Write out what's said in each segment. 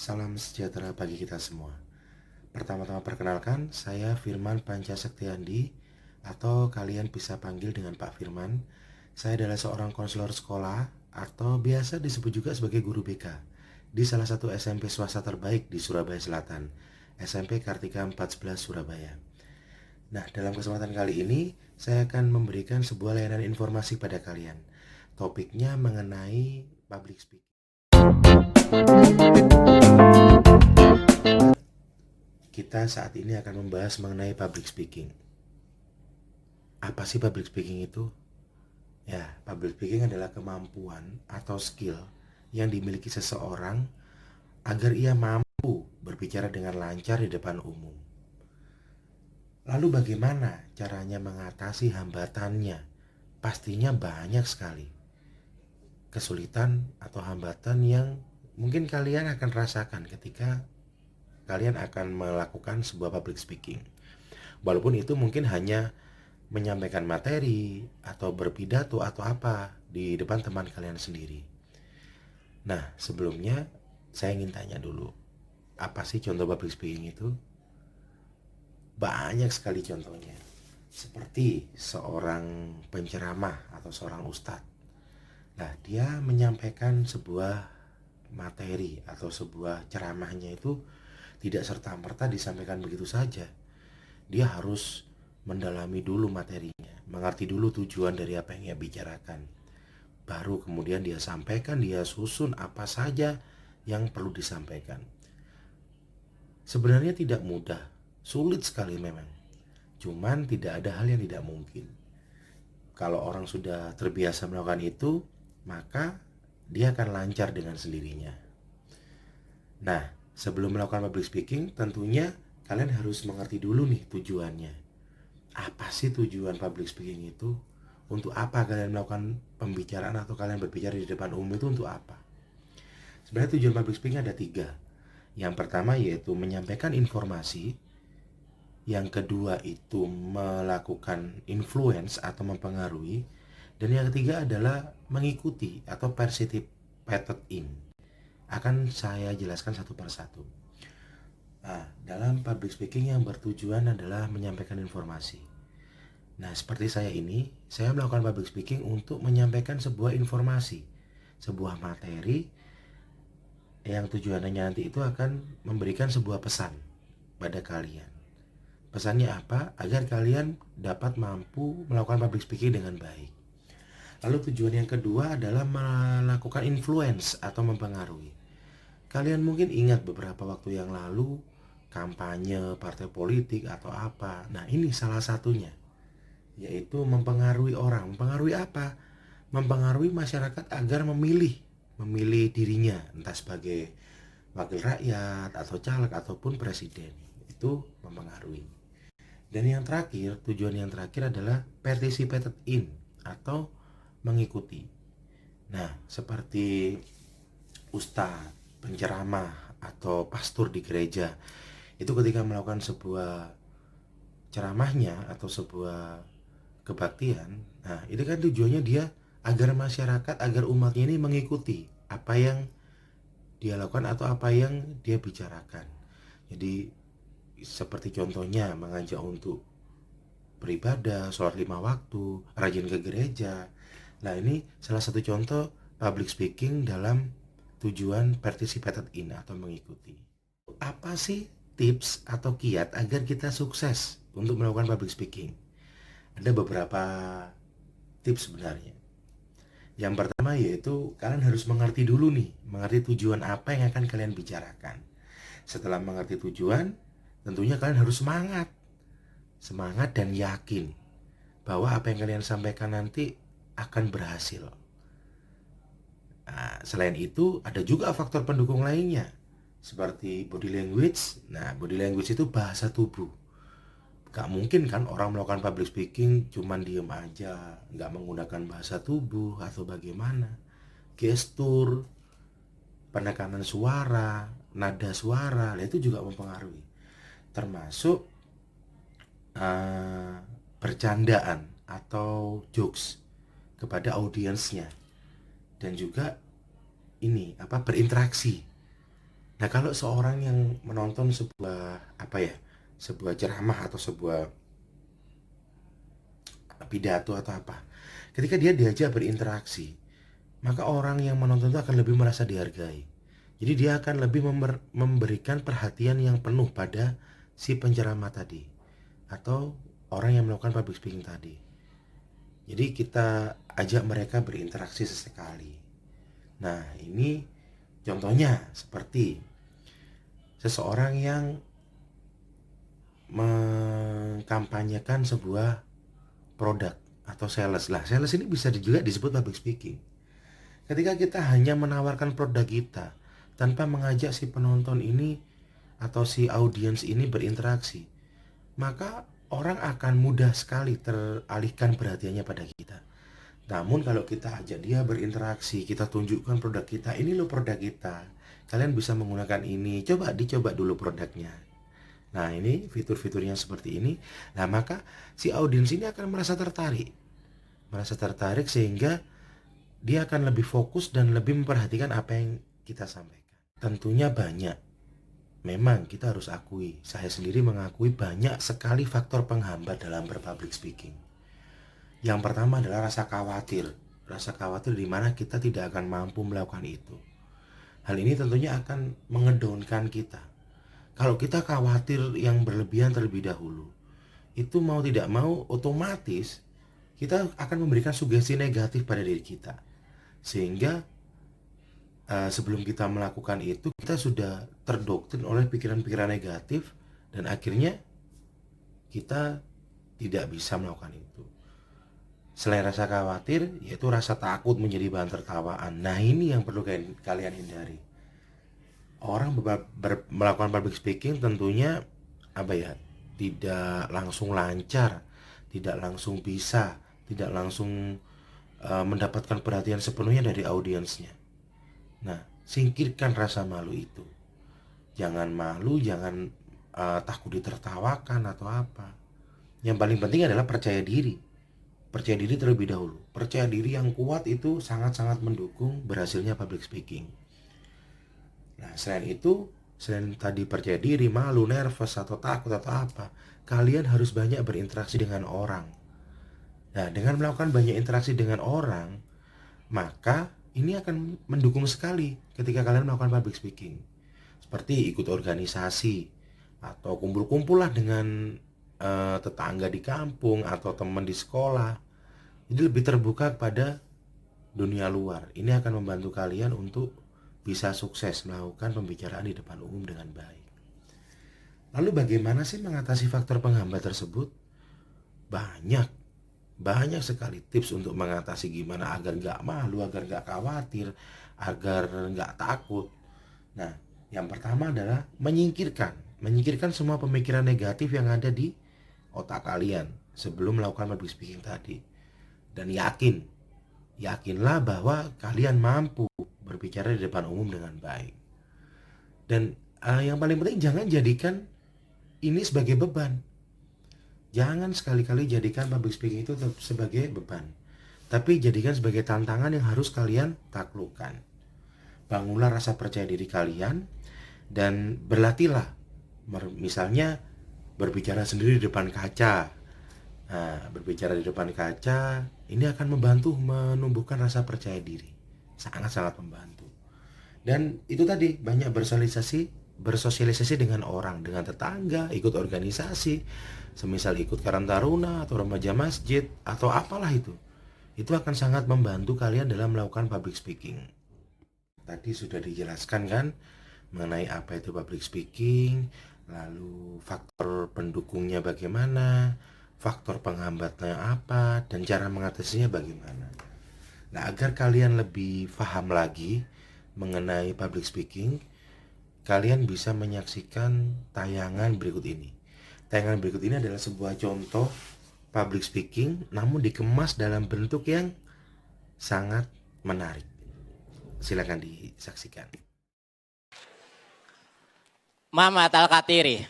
Salam sejahtera bagi kita semua. Pertama-tama perkenalkan, saya Firman Pancasektiandi atau kalian bisa panggil dengan Pak Firman. Saya adalah seorang konselor sekolah atau biasa disebut juga sebagai guru BK di salah satu SMP swasta terbaik di Surabaya Selatan, SMP Kartika 14 Surabaya. Nah, dalam kesempatan kali ini saya akan memberikan sebuah layanan informasi pada kalian. Topiknya mengenai public speaking. Kita saat ini akan membahas mengenai public speaking. Apa sih public speaking itu? Ya, public speaking adalah kemampuan atau skill yang dimiliki seseorang agar ia mampu berbicara dengan lancar di depan umum. Lalu bagaimana caranya mengatasi hambatannya? Pastinya banyak sekali kesulitan atau hambatan yang mungkin kalian akan rasakan ketika kalian akan melakukan sebuah public speaking. Walaupun itu mungkin hanya menyampaikan materi atau berpidato atau apa di depan teman kalian sendiri. Nah, sebelumnya saya ingin tanya dulu, apa sih contoh public speaking itu? Banyak sekali contohnya. Seperti seorang penceramah atau seorang ustadz. Nah, dia menyampaikan sebuah materi atau sebuah ceramahnya itu tidak serta-merta disampaikan begitu saja. Dia harus mendalami dulu materinya, mengerti dulu tujuan dari apa yang ia bicarakan. Baru kemudian dia sampaikan, dia susun apa saja yang perlu disampaikan. Sebenarnya tidak mudah, sulit sekali memang. Cuman tidak ada hal yang tidak mungkin. Kalau orang sudah terbiasa melakukan itu, maka dia akan lancar dengan sendirinya. Nah, sebelum melakukan public speaking, tentunya kalian harus mengerti dulu nih tujuannya. Apa sih tujuan public speaking itu? Untuk apa kalian melakukan pembicaraan atau kalian berbicara di depan umum itu untuk apa? Sebenarnya tujuan public speaking ada 3. Yang pertama yaitu menyampaikan informasi. Yang kedua itu melakukan influence atau mempengaruhi. Dan yang ketiga adalah mengikuti atau participated in. Akan saya jelaskan satu persatu. Nah, dalam public speaking yang bertujuan adalah menyampaikan informasi. Nah, seperti saya ini, saya melakukan public speaking untuk menyampaikan sebuah informasi, sebuah materi yang tujuannya nanti itu akan memberikan sebuah pesan pada kalian. Pesannya apa? Agar kalian dapat mampu melakukan public speaking dengan baik. Lalu tujuan yang kedua adalah melakukan influence atau mempengaruhi. Kalian mungkin ingat beberapa waktu yang lalu kampanye partai politik atau apa. Nah, ini salah satunya, yaitu mempengaruhi orang. Mempengaruhi apa? Mempengaruhi masyarakat agar memilih dirinya, entah sebagai wakil rakyat atau caleg ataupun presiden. Itu mempengaruhi. Dan yang terakhir, tujuan yang terakhir adalah participated in atau mengikuti. Nah, seperti ustadz, penceramah atau pastor di gereja itu ketika melakukan sebuah ceramahnya atau sebuah kebaktian, nah itu kan tujuannya dia agar masyarakat, agar umatnya ini mengikuti apa yang dia lakukan atau apa yang dia bicarakan. Jadi seperti contohnya mengajak untuk beribadah, sholat 5 waktu, rajin ke gereja. Nah, ini salah satu contoh public speaking dalam tujuan participated in atau mengikuti. Apa sih tips atau kiat agar kita sukses untuk melakukan public speaking? Ada beberapa tips sebenarnya. Yang pertama yaitu kalian harus mengerti dulu nih, mengerti tujuan apa yang akan kalian bicarakan. Setelah mengerti tujuan, tentunya kalian harus semangat dan yakin bahwa apa yang kalian sampaikan nanti akan berhasil. Nah, selain itu ada juga faktor pendukung lainnya seperti body language. Nah, body language itu bahasa tubuh. Gak mungkin kan orang melakukan public speaking cuman diem aja, gak menggunakan bahasa tubuh atau bagaimana. Gestur, penekanan suara, nada suara, itu juga mempengaruhi. Termasuk bercandaan atau jokes kepada audiensnya. Dan juga ini berinteraksi Nah, kalau seorang yang menonton sebuah ceramah atau sebuah pidato atau apa, ketika dia diajak berinteraksi, maka orang yang menonton itu akan lebih merasa dihargai. Jadi dia akan lebih memberikan perhatian yang penuh pada si penceramah tadi atau orang yang melakukan public speaking tadi. Jadi kita ajak mereka berinteraksi sesekali. Nah, ini contohnya seperti seseorang yang mengkampanyekan sebuah produk atau sales. Lah, sales ini bisa juga disebut public speaking. Ketika kita hanya menawarkan produk kita tanpa mengajak si penonton ini atau si audiens ini berinteraksi, maka orang akan mudah sekali teralihkan perhatiannya pada kita. Namun kalau kita ajak dia berinteraksi, kita tunjukkan produk kita, ini loh produk kita, kalian bisa menggunakan ini, dicoba dulu produknya. Nah, ini fitur-fiturnya seperti ini. Nah, maka si audiens ini akan merasa tertarik sehingga dia akan lebih fokus dan lebih memperhatikan apa yang kita sampaikan. Tentunya banyak. Memang kita harus akui, saya sendiri mengakui banyak sekali faktor penghambat dalam berpublic speaking. Yang pertama adalah rasa khawatir. Rasa khawatir di mana kita tidak akan mampu melakukan itu. Hal ini tentunya akan mengedownkan kita. Kalau kita khawatir yang berlebihan terlebih dahulu, itu mau tidak mau otomatis kita akan memberikan sugesti negatif pada diri kita. Sehingga sebelum kita melakukan itu, kita sudah terdoktrin oleh pikiran-pikiran negatif dan akhirnya kita tidak bisa melakukan itu. Selain rasa khawatir, yaitu rasa takut menjadi bahan tertawaan. Nah, ini yang perlu kalian hindari. Orang melakukan public speaking tentunya tidak langsung lancar, tidak langsung bisa, tidak langsung mendapatkan perhatian sepenuhnya dari audiensnya. Nah, singkirkan rasa malu itu. Jangan malu, jangan takut ditertawakan atau apa. Yang paling penting adalah percaya diri. Percaya diri terlebih dahulu. Percaya diri yang kuat itu sangat-sangat mendukung berhasilnya public speaking. Nah, selain tadi percaya diri, malu, nervous, atau takut atau apa, kalian harus banyak berinteraksi dengan orang. Nah, dengan melakukan banyak interaksi dengan orang, maka ini akan mendukung sekali ketika kalian melakukan public speaking. Seperti ikut organisasi, atau kumpul-kumpul lah dengan tetangga di kampung, atau teman di sekolah. Jadi lebih terbuka kepada dunia luar. Ini akan membantu kalian untuk bisa sukses melakukan pembicaraan di depan umum dengan baik. Lalu bagaimana sih mengatasi faktor penghambat tersebut? Banyak sekali tips untuk mengatasi gimana agar nggak malu, agar nggak khawatir, agar nggak takut. Nah, yang pertama adalah menyingkirkan semua pemikiran negatif yang ada di otak kalian sebelum melakukan public speaking tadi. Dan yakinlah bahwa kalian mampu berbicara di depan umum dengan baik. Dan yang paling penting, jangan jadikan ini sebagai beban. Jangan sekali-kali jadikan public speaking itu sebagai beban, tapi jadikan sebagai tantangan yang harus kalian taklukkan. Bangunlah rasa percaya diri kalian dan berlatihlah. Misalnya berbicara sendiri di depan kaca. Nah, berbicara di depan kaca ini akan membantu menumbuhkan rasa percaya diri. Sangat-sangat membantu. Dan itu tadi, banyak bersosialisasi dengan orang, dengan tetangga, ikut organisasi, semisal ikut Karang Taruna atau remaja masjid atau apalah itu. Itu akan sangat membantu kalian dalam melakukan public speaking. Tadi sudah dijelaskan kan mengenai apa itu public speaking, lalu faktor pendukungnya bagaimana, faktor penghambatnya apa, dan cara mengatasinya bagaimana. Nah, agar kalian lebih paham lagi mengenai public speaking, kalian bisa menyaksikan tayangan berikut ini. Tayangan berikut ini adalah sebuah contoh public speaking, namun dikemas dalam bentuk yang sangat menarik. Silakan disaksikan. Mamat Al-Katiri.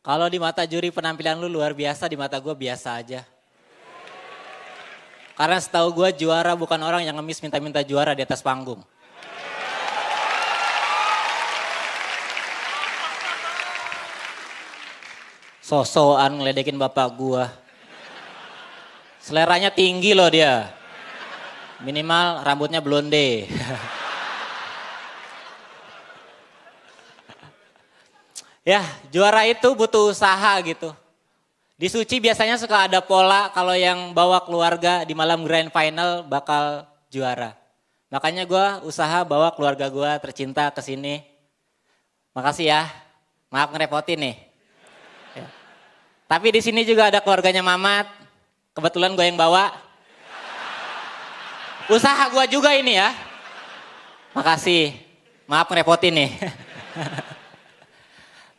Kalau di mata juri penampilan lu luar biasa, di mata gue biasa aja. Karena setahu gue juara bukan orang yang ngemis minta-minta juara di atas panggung. Sosokan ngeledekin bapak gua. Seleranya tinggi loh dia. Minimal rambutnya blonde. Ya, juara itu butuh usaha gitu. Di Suci biasanya suka ada pola kalau yang bawa keluarga di malam grand final bakal juara. Makanya gue usaha bawa keluarga gue tercinta ke sini. Makasih ya, maaf ngerepotin nih. Ya. Tapi di sini juga ada keluarganya Mamat. Kebetulan gue yang bawa. Usaha gue juga ini ya. Makasih, maaf ngerepotin nih.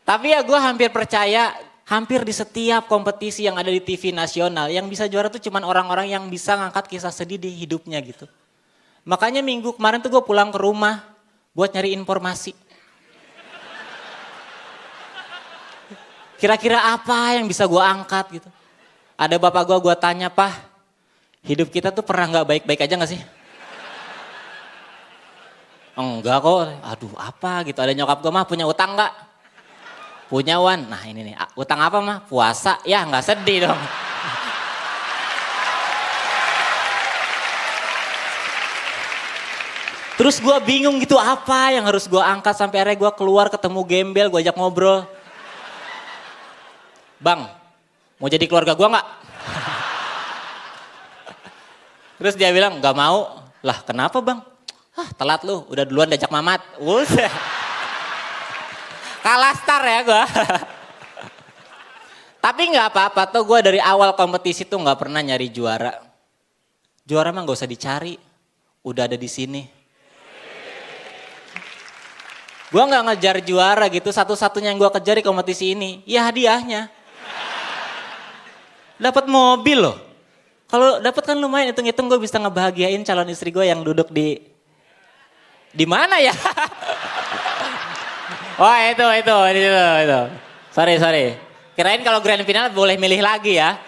Tapi ya gue hampir percaya, hampir di setiap kompetisi yang ada di TV nasional, yang bisa juara tuh cuman orang-orang yang bisa ngangkat kisah sedih di hidupnya gitu. Makanya minggu kemarin tuh gue pulang ke rumah buat nyari informasi. Kira-kira apa yang bisa gue angkat gitu. Ada bapak gue tanya, "Pah, hidup kita tuh pernah gak baik-baik aja gak sih?" "Enggak kok." "Aduh apa gitu." Ada nyokap gue, "Mah punya utang gak?" "Punya Wan." "Nah ini nih, utang apa mah?" "Puasa." "Ya nggak sedih dong." Terus gue bingung gitu apa yang harus gue angkat sampai akhirnya gue keluar ketemu Gembel, gue ajak ngobrol. "Bang, mau jadi keluarga gue nggak?" Terus dia bilang, "Nggak mau." "Lah kenapa bang?" "Ah telat lu, udah duluan diajak Mamat." Kalah star ya gue. Tapi nggak apa-apa tuh, gue dari awal kompetisi tuh nggak pernah nyari juara. Juara mah nggak usah dicari, udah ada di sini. Gue nggak ngejar juara gitu, satu-satunya yang gue kejar di kompetisi ini, ya hadiahnya. Dapat mobil loh. Kalau dapat kan lumayan, hitung-hitung gue bisa ngebahagiain calon istri gue yang duduk di mana ya? Oh itu. Sorry. Kirain kalau grand final boleh milih lagi ya.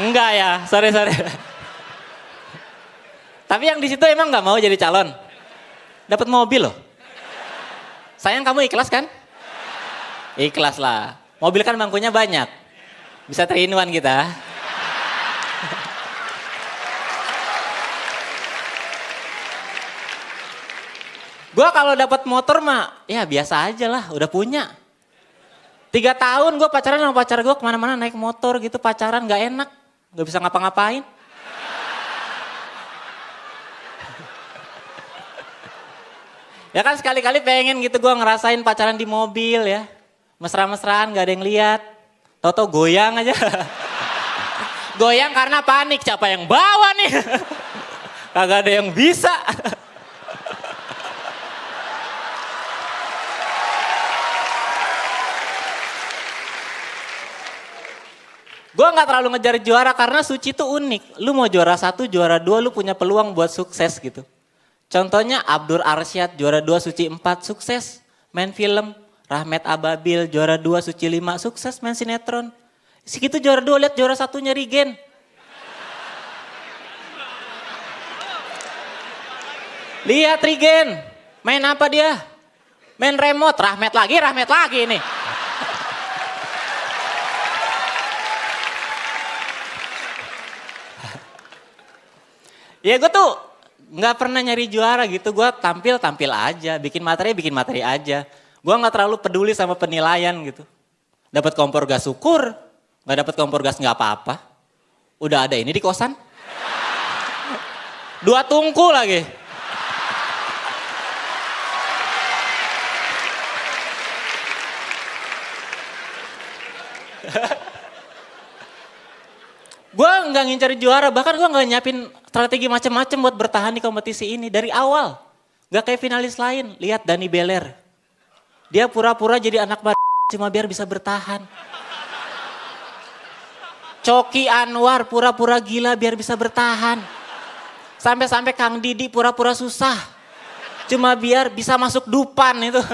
Enggak ya, sorry. Tapi yang di situ emang nggak mau jadi calon. Dapat mobil loh. Sayang kamu ikhlas kan? Ikhlas lah. Mobil kan bangkunya banyak. Bisa 3-in-1 kita. Gue kalau dapat motor mah ya biasa aja lah, udah punya. 3 tahun gue pacaran sama pacar gue kemana-mana naik motor gitu, pacaran gak enak, gak bisa ngapa-ngapain. Ya kan sekali-kali pengen gitu gue ngerasain pacaran di mobil ya. Mesra-mesraan gak ada yang lihat, tau-tau goyang aja. Goyang karena panik, siapa yang bawa nih? Kagak ada yang bisa. Gue gak terlalu ngejar juara karena Suci tuh unik. Lu mau juara 1, juara 2 lu punya peluang buat sukses gitu. Contohnya Abdur Arsyad juara 2, Suci 4 sukses. Main film. Rahmat Ababil juara 2, Suci 5 sukses main sinetron. Segitu juara 2 lihat juara 1-nya Rigen. Lihat Rigen. Main apa dia? Main remote. Rahmat lagi nih. Ya gue tuh gak pernah nyari juara gitu, gue tampil aja, bikin materi aja. Gue gak terlalu peduli sama penilaian gitu. Dapat kompor gas syukur, gak dapat kompor gas gak apa-apa. Udah ada ini di kosan. 2 tungku lagi. Gue gak ngincar juara, bahkan gue gak nyiapin strategi macam-macam buat bertahan di kompetisi ini dari awal. Gak kayak finalis lain, lihat Dani Beler. Dia pura-pura jadi anak cuma biar bisa bertahan. Coki Anwar pura-pura gila biar bisa bertahan. Sampai-sampai Kang Didi pura-pura susah. Cuma biar bisa masuk Dupan itu.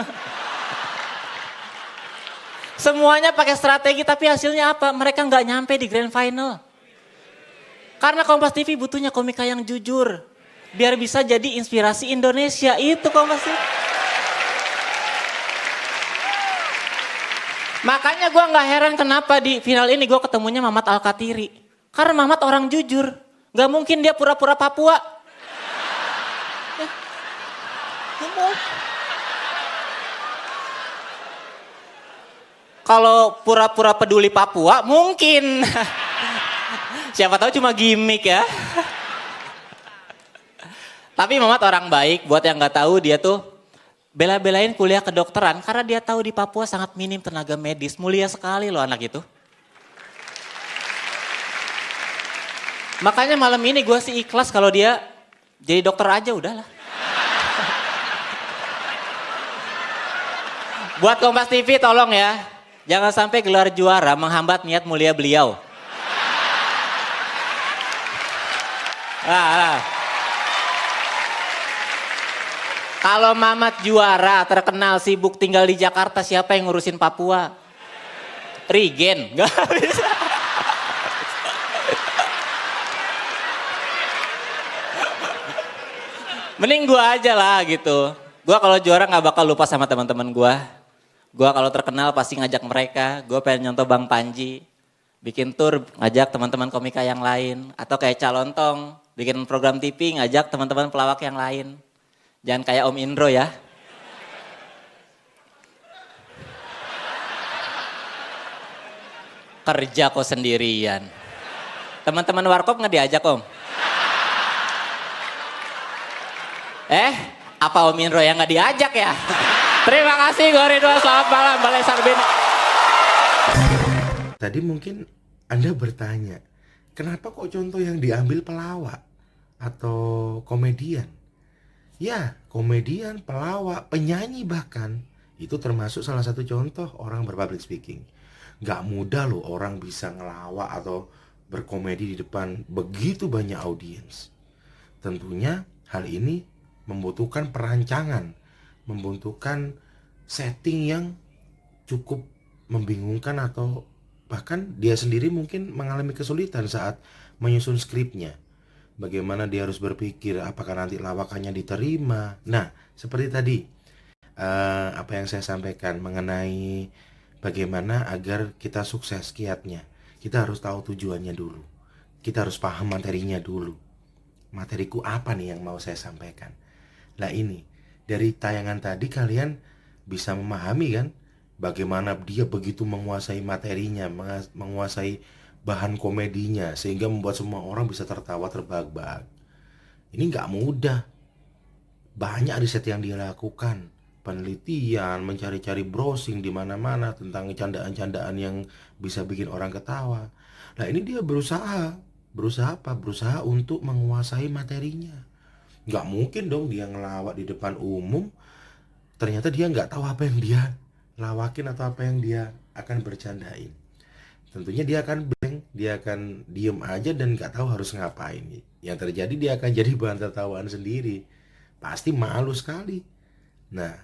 Semuanya pakai strategi tapi hasilnya apa? Mereka gak nyampe di grand final. Karena Kompas TV butuhnya komika yang jujur. Biar bisa jadi inspirasi Indonesia. Itu Kompas TV. Makanya gue nggak heran kenapa di final ini gue ketemunya Mamat Alkatiri. Karena Mamat orang jujur. Gak mungkin dia pura-pura Papua. Kalau pura-pura peduli Papua mungkin. Siapa tahu cuma gimmick ya. Tapi Mamat orang baik, buat yang nggak tahu dia tuh bela-belain kuliah kedokteran karena dia tahu di Papua sangat minim tenaga medis. Mulia sekali loh anak itu. Makanya malam ini gue sih ikhlas kalau dia jadi dokter aja udahlah. Buat Kompas TV tolong ya, jangan sampai gelar juara menghambat niat mulia beliau. Nah. Kalau Mamat juara terkenal sibuk tinggal di Jakarta, siapa yang ngurusin Papua? Regen, gak bisa. Mending gue aja lah gitu. Gue kalau juara gak bakal lupa sama teman-teman gue. Gue kalau terkenal pasti ngajak mereka. Gue pengen nyontoh Bang Panji. Bikin tour ngajak teman-teman komika yang lain. Atau kayak Calontong. Bikin program TV ngajak teman-teman pelawak yang lain. Jangan kayak Om Indro ya. Kerja kok sendirian. Teman-teman Warkop nggak diajak Om? Apa Om Indro yang nggak diajak ya? Terima kasih gue Ridwan, selamat malam Balai Sarbin. Tadi mungkin Anda bertanya, kenapa kok contoh yang diambil pelawak atau komedian? Ya, komedian, pelawak, penyanyi bahkan, itu termasuk salah satu contoh orang berpublic speaking. Gak mudah loh orang bisa ngelawak atau berkomedi di depan begitu banyak audiens. Tentunya hal ini membutuhkan perancangan, membutuhkan setting yang cukup membingungkan atau bahkan dia sendiri mungkin mengalami kesulitan saat menyusun skripnya. Bagaimana dia harus berpikir apakah nanti lawakannya diterima. Nah, seperti tadi apa yang saya sampaikan mengenai bagaimana agar kita sukses kiatnya. Kita harus tahu tujuannya dulu. Kita harus paham materinya dulu. Materiku apa nih yang mau saya sampaikan? Nah ini, dari tayangan tadi kalian bisa memahami kan bagaimana dia begitu menguasai materinya, menguasai bahan komedinya sehingga membuat semua orang bisa tertawa terbahak-bahak. Ini nggak mudah. Banyak riset yang dia lakukan, penelitian, mencari-cari browsing di mana-mana tentang candaan-candaan yang bisa bikin orang ketawa. Nah ini dia berusaha apa? Berusaha untuk menguasai materinya. Nggak mungkin dong dia ngelawak di depan umum, ternyata dia nggak tahu apa yang dia lawakin atau apa yang dia akan bercandain. Tentunya dia akan blank, dia akan diem aja dan nggak tahu harus ngapain. Yang terjadi dia akan jadi bahan tertawaan sendiri. Pasti malu sekali. Nah,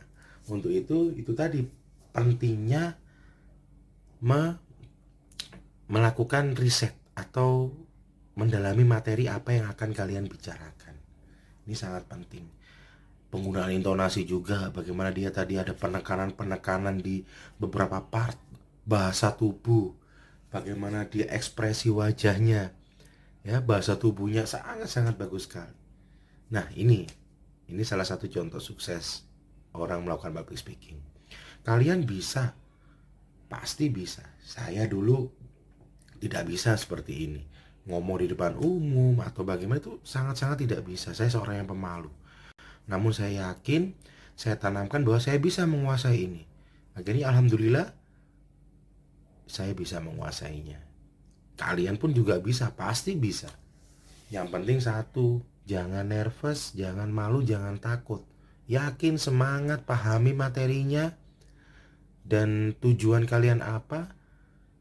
untuk itu tadi pentingnya melakukan riset atau mendalami materi apa yang akan kalian bicarakan. Ini sangat penting. Penggunaan intonasi juga, bagaimana dia tadi ada penekanan-penekanan di beberapa part bahasa tubuh. Bagaimana dia ekspresi wajahnya, ya bahasa tubuhnya sangat-sangat bagus sekali. Nah ini salah satu contoh sukses orang melakukan public speaking. Kalian bisa, pasti bisa. Saya dulu tidak bisa seperti ini, ngomong di depan umum atau bagaimana itu sangat-sangat tidak bisa. Saya seorang yang pemalu. Namun saya yakin, saya tanamkan bahwa saya bisa menguasai ini. Akhirnya alhamdulillah saya bisa menguasainya. Kalian pun juga bisa, pasti bisa. Yang penting satu, jangan nervous, jangan malu, jangan takut. Yakin, semangat, pahami materinya dan tujuan kalian apa,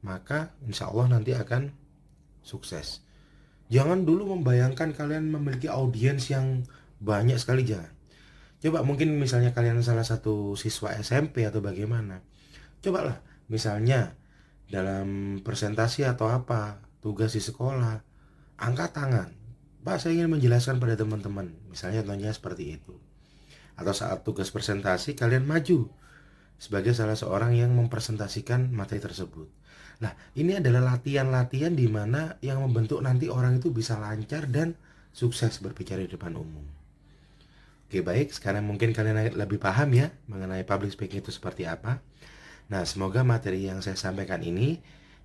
maka insya Allah nanti akan sukses. Jangan dulu membayangkan kalian memiliki audiens yang banyak sekali, jangan. Coba mungkin misalnya kalian salah satu siswa SMP atau bagaimana. Cobalah misalnya dalam presentasi atau apa, tugas di sekolah, angkat tangan. Pak, saya ingin menjelaskan pada teman-teman. Misalnya contohnya seperti itu. Atau saat tugas presentasi kalian maju sebagai salah seorang yang mempresentasikan materi tersebut. Nah, ini adalah latihan-latihan di mana yang membentuk nanti orang itu bisa lancar dan sukses berbicara di depan umum. Oke, baik, sekarang mungkin kalian lebih paham ya mengenai public speaking itu seperti apa. Nah, semoga materi yang saya sampaikan ini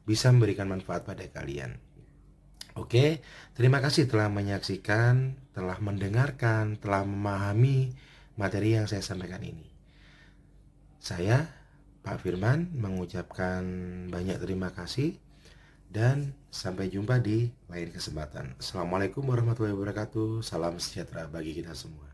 bisa memberikan manfaat pada kalian. Oke, terima kasih telah menyaksikan, telah mendengarkan, telah memahami materi yang saya sampaikan ini. Saya, Pak Firman, mengucapkan banyak terima kasih dan sampai jumpa di lain kesempatan. Assalamualaikum warahmatullahi wabarakatuh. Salam sejahtera bagi kita semua.